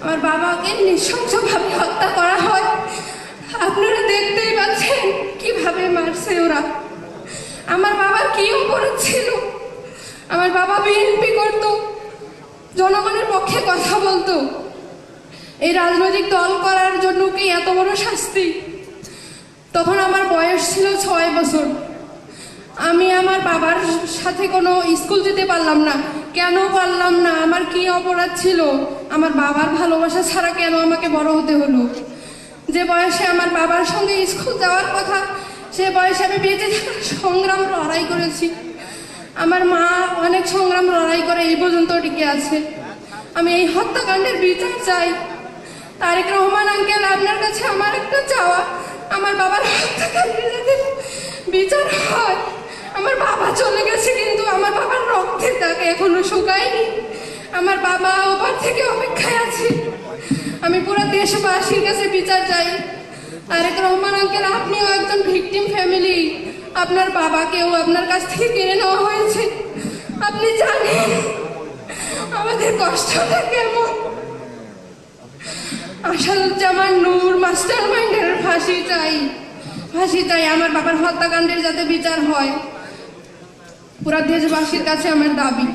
আমার বাবাকে নৃশংসভাবে হত্যা করা হয়। আপনারা দেখতেই পাচ্ছেন কিভাবে মারছে ওরা। আমার বাবার কি অপরাধ ছিল? আমার বাবা বিএনপি করতো, জনগণের পক্ষে কথা বলতো। এই রাজনৈতিক দল করার জন্য কি এত বড় শাস্তি? তখন আমার বয়স ছিল 6 বছর। আমি আমার বাবার সাথে কোনো স্কুল যেতে পারলাম না। কেন পারলাম না? আমার কি অপরাধ ছিল? আমার বাবার ভালোবাসা ছাড়া কেন আমাকে বড় হতে হলো? যে বয়সে আমার বাবার সঙ্গে স্কুল যাওয়ার কথা, সে বয়সে আমি বেঁচে থাকার সংগ্রাম লড়াই করেছি। আমার মা অনেক সংগ্রাম লড়াই করে এই পর্যন্ত টিকে আছে। আমি এই হত্যাকাণ্ডের বিচার চাই। তারেক রহমান আঙ্কেল, আপনার কাছে আমার একটা চাওয়া, আমার বাবার হত্যাকাণ্ডের যাতে বিচার হয়। আমার বাবা চলে গেছে, কিন্তু আমার বাবার রক্তের দাগ এখনো শুকায়নি। আমার বাবা ওপার থেকে অপেক্ষায় আছে। আমি পুরো দেশবাসীর কাছে বিচার চাই। তারেক রহমান আঙ্কেল, আপনিও একজন ভিকটিম ফ্যামিলি। আপনার বাবাকেও আপনার কাছ থেকে কেড়ে নেওয়া হয়েছে। আপনি জানেন আমাদের কষ্টটা কেমন। আসাদুজ্জামান নূর মাস্টার মাইন্ডের ফাঁসি চাই, ফাঁসি চাই। আমার বাবার হত্যাকাণ্ডের যাতে বিচার হয়। পুরা দেশবাসীর কাছে আমার দাবি।